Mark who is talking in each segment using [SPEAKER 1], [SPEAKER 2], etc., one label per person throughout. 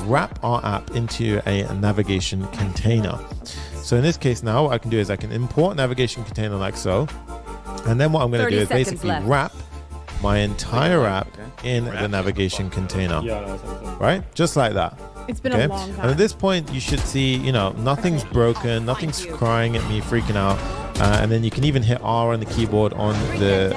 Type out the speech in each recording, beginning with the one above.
[SPEAKER 1] wrap our app into a navigation container. So in this case now, what I can do is I can import navigation container like so. And then what I'm going to do is basically wrap my entire app in the navigation container, right? Just like that.
[SPEAKER 2] It's been a long time.
[SPEAKER 1] And at this point, you should see, you know, nothing's broken, nothing's crying at me, freaking out. And then you can even hit R on the keyboard in the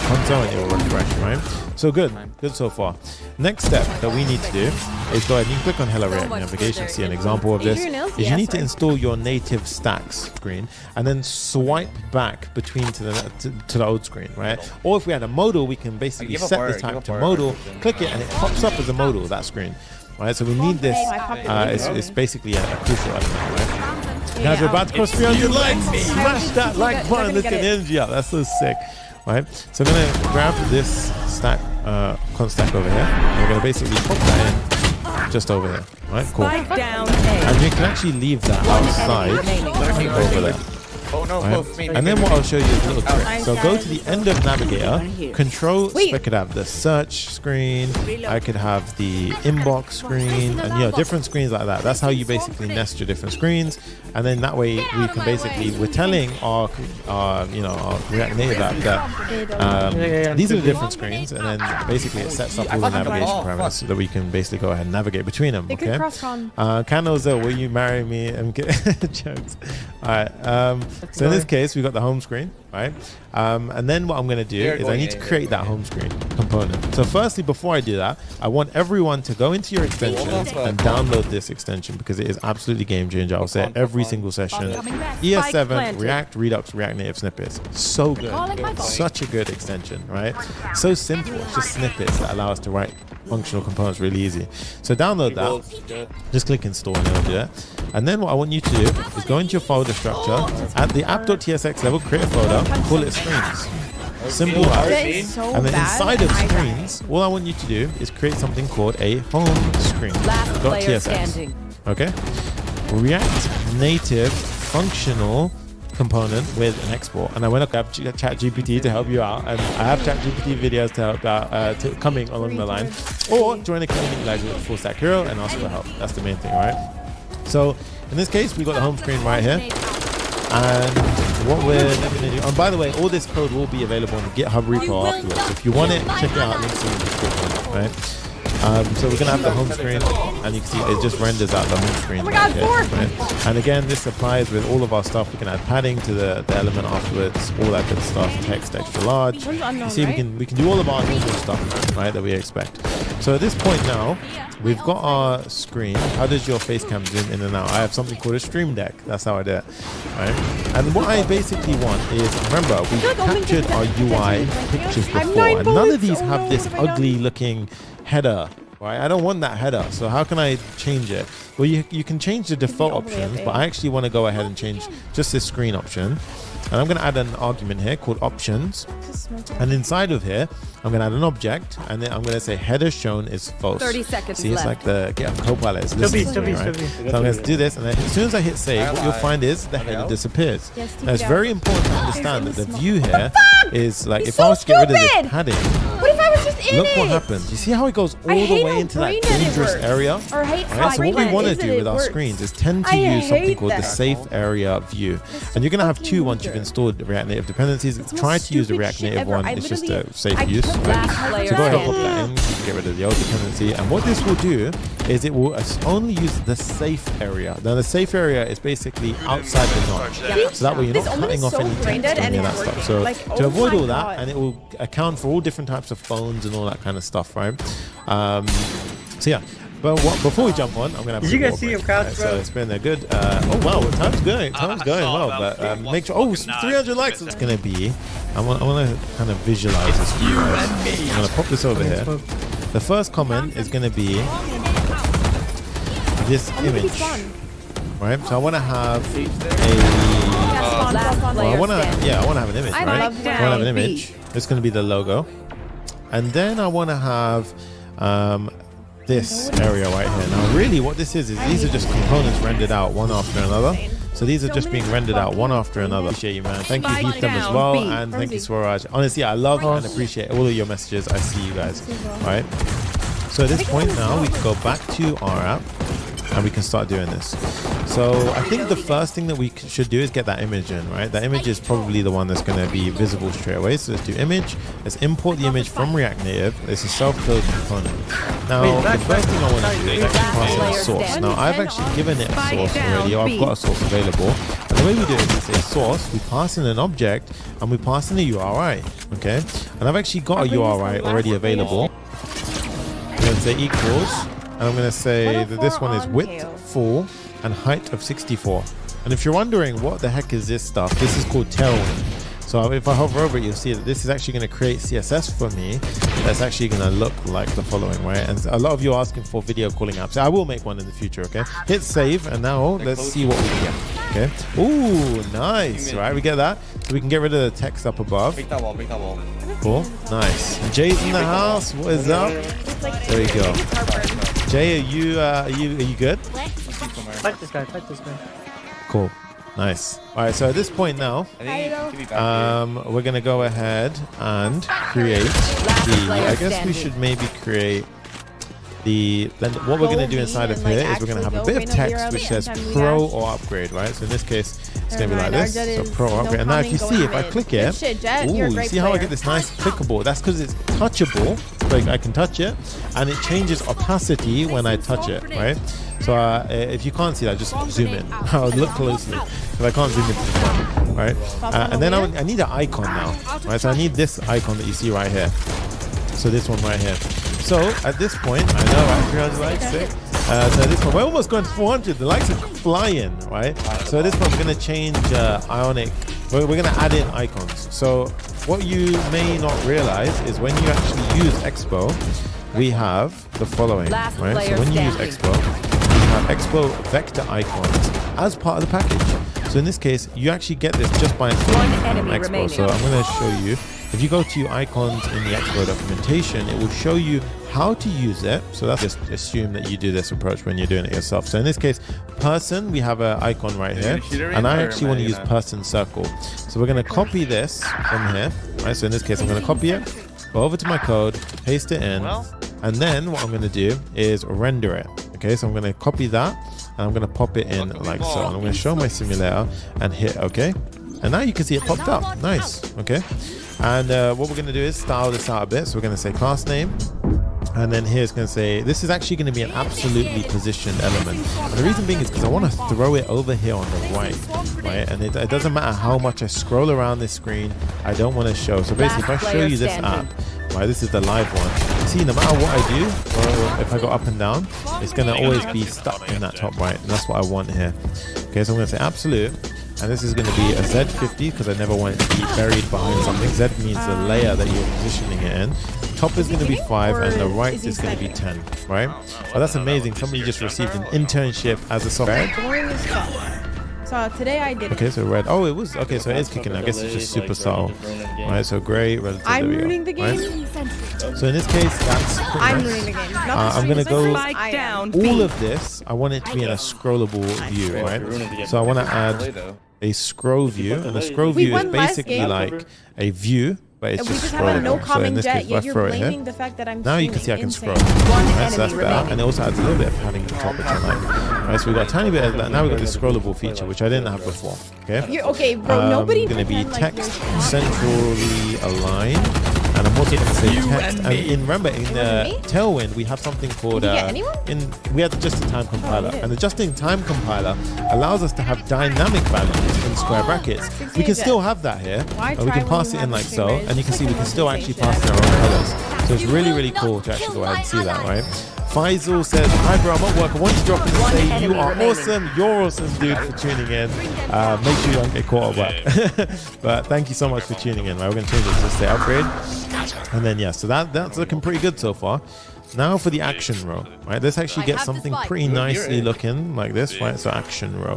[SPEAKER 1] console and it will refresh, right? So good so far. Next step that we need to do is go ahead and click on Hello React Navigation. See an example of this. Is you need to install your native stacks screen and then swipe back between to the old screen, right? Or if we had a modal, we can basically set the type to modal, click it, and it pops up as a modal, that screen. Right, so we need this. It's basically a crucial element, right? Guys, we're about to cross 300 likes. Smash that like button. Let's get the energy up. That's so sick, right? So I'm gonna grab this stack, const stack over here. And we're gonna basically pop that in just over here, right? Cool. And you can actually leave that outside over there.
[SPEAKER 3] Oh no,
[SPEAKER 1] right? And then what I'll show you is a little trick. So go to the end of Navigator, control, so I could have the search screen, I could have the inbox screen, and you know, different screens like that. That's how you basically nest your different screens. And then that way we can basically, we're telling our you know, our React Native app that these are the different screens, and then basically it sets up all the navigation parameters so that we can basically go ahead and navigate between them. Okay. Candles, will you marry me? And get jokes. All right. So in this case, we've got the home screen, right? And then what I'm going to do is I need to create that home screen component. So firstly, before I do that, I want everyone to go into your extensions and download this extension because it is absolutely game changer. I'll say it every single session. ES7, React, Redux, React Native snippets. So good. Such a good extension, right? So simple. It's just snippets that allow us to write functional components really easy. So download that. Just click install and it'll do that. And then what I want you to do is go into your folder structure. At the app.tsx level, create a folder, call it screens. Simple as. And then inside of screens, all I want you to do is create something called a home screen. .tsx. Okay? React Native functional component with an export. And I went up to ChatGPT to help you out, and I have ChatGPT videos to help out coming along the line. Or join the community guys with Full Stack Hero and ask for help. That's the main thing, right? So in this case, we got the home screen right here. And what we're going to do, and by the way, all this code will be available on the GitHub repo afterwards. If you want it, check it out. Links in the description, right? So we're going to have the home screen, and you can see it just renders out the home screen. Right? And again, this applies with all of our stuff. We can add padding to the element afterwards, all that good stuff, text extra large. You see, we can do all of our normal stuff, right, that we expect. So at this point now, we've got our screen. How does your face cam zoom in and out? I have something called a stream deck. That's how I do it, right? And what I basically want is, remember, we captured our UI pictures before, and none of these have this ugly looking header, right? I don't want that header. So how can I change it? Well, you can change the default options, but I actually want to go ahead and change just this screen option. And I'm going to add an argument here called options. And inside of here, I'm going to add an object. And then I'm going to say header shown is false.
[SPEAKER 4] 30 seconds
[SPEAKER 1] See, it's
[SPEAKER 4] left.
[SPEAKER 1] like the GitHub Copilot. It's listening to me, right? So I'm going to do this. And then as soon as I hit save, what you'll find is the header disappears. Now, it's very important to understand that the view here is like, if I was to get rid of this padding,
[SPEAKER 2] what if I was just in
[SPEAKER 1] look what happens. You see how it goes all the way into that dangerous area? Right? So what we want to do with our screens is tend to use something called the safe area view. And you're going to have two once you've installed the React Native dependencies. Try to use the React Native one. It's just a safe use. So go ahead and pop that in. You can get rid of the old dependency. And what this will do is it will only use the safe area. Now the safe area is basically outside the notch. So that way you're not cutting off any text or any of that stuff. So to avoid all that, and it will account for all different types of phones and all that kind of stuff, right? So yeah. But before we jump on, I'm gonna have.
[SPEAKER 3] Did you guys see your couch, bro?
[SPEAKER 1] So it's been a good. Oh wow, time's going well. But make sure. Oh, 300 likes. It's gonna be. I want to kind of visualize this for you guys. I'm gonna pop this over here. The first comment is gonna be this image, right? So I want to have I want to have an image, right? I want to have an image. It's gonna be the logo, and then I want to have this area right here. Now really what this is these are just components rendered out one after another. So these are just being rendered out one after another. Appreciate you, man. Thank you, Heath, them as well. And thank you, Swaraj. Honestly, I love and appreciate all of your messages. I see you guys. All right. So at this point now, we can go back to our app and we can start doing this. So I think the first thing that we should do is get that image in, right? That image is probably the one that's going to be visible straight away. So let's do image. Let's import the image from React Native. This is self-close component. Now, the first thing I want to do is actually pass in a source. Now, I've actually given it a source already, or I've got a source available. And the way we do it is we say source, we pass in an object, and we pass in a URI, okay? And I've actually got a URI already available. I'm going to say equals, and I'm going to say that this one is width full and height of 64. And if you're wondering what the heck is this stuff, this is called Tailwind. So if I hover over it, you'll see that this is actually going to create CSS for me that's actually going to look like the following, right? And a lot of you are asking for video calling apps. I will make one in the future, okay? Hit save, and now let's see what we get, okay? Ooh, nice, right? We get that. So we can get rid of the text up above. Cool, nice. Jay's in the house. What is up? There you go. Jay, are you good?
[SPEAKER 3] Fight this guy.
[SPEAKER 1] Cool, nice. All right, so at this point now, we're gonna go ahead and create I guess we should maybe create what we're gonna do inside of here is we're gonna have a bit of text which says pro or upgrade, right? So in this case, it's gonna be like this, so pro or upgrade. And now if you see, if I click it, ooh, you see how I get this nice clickable? That's because it's touchable, like I can touch it, and it changes opacity when I touch it, right? So if you can't see that, just zoom in. I'll look closely because I can't zoom into the front, right? And then I need an icon now, right? So I need this icon that you see right here. So this one right here. So at this point, I know, right? 300 likes, sick. So at this point, we're almost going to 400. The likes are flying, right? So at this point, we're going to change Ionic. We're going to add in icons. So what you may not realize is when you actually use Expo, we have the following, right? So when you use Expo, we have Expo vector icons as part of the package. So in this case, you actually get this just by installing Expo. So I'm going to show you. If you go to icons in the Expo documentation, it will show you how to use it. So that's just assume that you do this approach when you're doing it yourself. So in this case, person, we have an icon right here, and I actually want to use person circle. So we're going to copy this from here, right? So in this case, I'm going to copy it, go over to my code, paste it in, and then what I'm going to do is render it. Okay, so I'm going to copy that, and I'm going to pop it in like so. And I'm going to show my simulator and hit OK. And now you can see it popped up. Nice. Okay. And what we're going to do is style this out a bit. So we're going to say class name. And then here's going to say, this is actually going to be an absolutely positioned element. And the reason being is because I want to throw it over here on the right? And it doesn't matter how much I scroll around this screen, I don't want to show. So basically, if I show you this app, right, this is the live one. See, no matter what I do, or if I go up and down, it's going to always be stuck in that top right. And that's what I want here. Okay, so I'm going to say absolute. And this is going to be a Z50 because I never want it to be buried behind something. Z means the layer that you're positioning it in. Top is going to be 5 and the right is going to be 10, right? Oh, that's amazing. Somebody just received an internship as a software.
[SPEAKER 2] So today I did.
[SPEAKER 1] Okay, so red. Oh, it was. Okay, so it is kicking. I guess it's just super subtle. Right, so gray, relative.
[SPEAKER 2] I'm ruining the game.
[SPEAKER 1] Right? So in this case, that's
[SPEAKER 2] I'm ruining the game.
[SPEAKER 1] I'm going to go all of this. I want it to be in a scrollable view, right? So I want to add a scroll view, and a scroll view is basically like a view, but it's just scrollable. So in this case, if I throw it here, now you can see I can scroll. Right, so that's better, and it also adds a little bit of padding to the top, which I like. Right, so we've got a tiny bit of that. Now we've got this scrollable feature, which I didn't have before. Okay.
[SPEAKER 2] Okay, bro. Nobody.
[SPEAKER 1] Going to be text centrally aligned. And I'm also going to say text. And remember, in Tailwind, we have something called we have the just-in-time compiler. And the just-in-time compiler allows us to have dynamic values in square brackets. We can still have that here. We can pass it in like so. And you can see we can still actually pass in our own colors. So it's really, really cool to actually go ahead and see that, right? Faisal says, hi bro, I'm at work. I want to drop in and say you are awesome. You're awesome, dude, for tuning in. Make sure you don't get caught at work. But thank you so much for tuning in. Right, we're going to change it to say upgrade. And then, yeah, so that's looking pretty good so far. Now for the action row, right? Let's actually get something pretty nicely looking like this, right? So action row,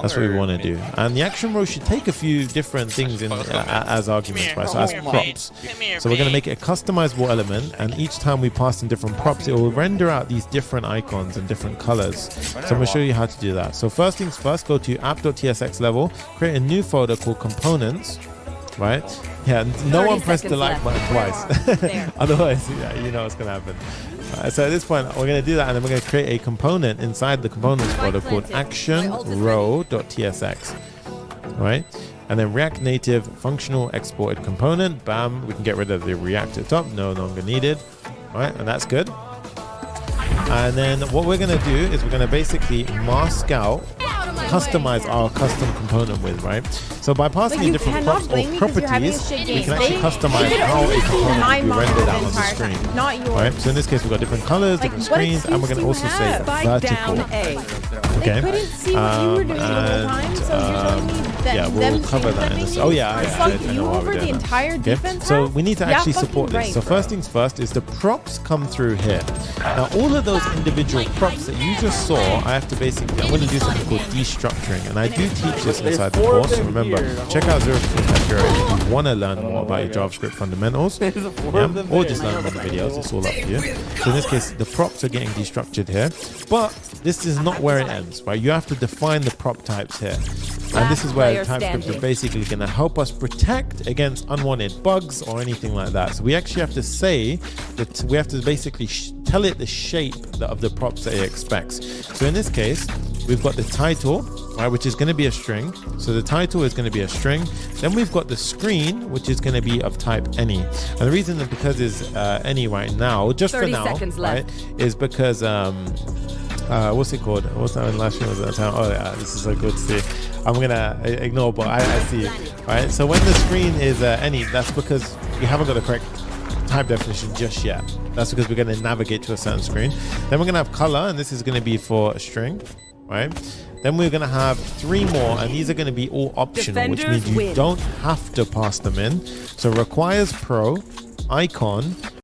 [SPEAKER 1] that's what we want to do. And the action row should take a few different things in as arguments, right? So as props. So we're going to make it a customizable element, and each time we pass in different props, it will render out these different icons and different colors. So I'm going to show you how to do that. So first things first, go to app.tsx level, create a new folder called components. Right? Yeah, no one pressed the like button twice. Otherwise, yeah, you know what's going to happen. So at this point, we're going to do that, and then we're going to create a component inside the components folder called action row.tsx. Right? And then React Native functional exported component. Bam. We can get rid of the React at top. No longer needed. All right, and that's good. And then what we're going to do is we're going to basically mask out, customize our custom component with, right? So by passing in different props or properties, we can actually customize how a component will be rendered out on the screen. Right? So in this case, we've got different colors, different screens, and we're going to also say vertical. Okay. Yeah, we'll cover that in this. Oh yeah, I know what we're doing. Okay. So we need to actually support this. So first things first is the props come through here. Now all of those individual props that you just saw, I have to basically, I'm going to do something called destructuring, and I do teach this inside the course. So remember, check out 0 if you want to learn more about your JavaScript fundamentals, or just learn more the videos. It's all up to you. So in this case, the props are getting destructured here, but this is not where it ends, right? You have to define the prop types here. And this is where TypeScript is basically going to help us protect against unwanted bugs or anything like that. So we actually have to say that we have to basically tell it the shape of the props that it expects. So in this case, we've got the title, right, which is going to be a string. So the title is going to be a string. Then we've got the screen, which is going to be of type any. And the reason that because it's any right now, just for now, right, is because what's it called? What's that last stream was at that time? Oh yeah, this is so good to see. I'm gonna ignore, but I see. Right. So when the screen is any, that's because we haven't got the correct type definition just yet. That's because we're going to navigate to a certain screen. Then we're going to have color, and this is going to be for a string, right? Then we're going to have 3 more, and these are going to be all optional, which means you don't have to pass them in. So requires pro, icon,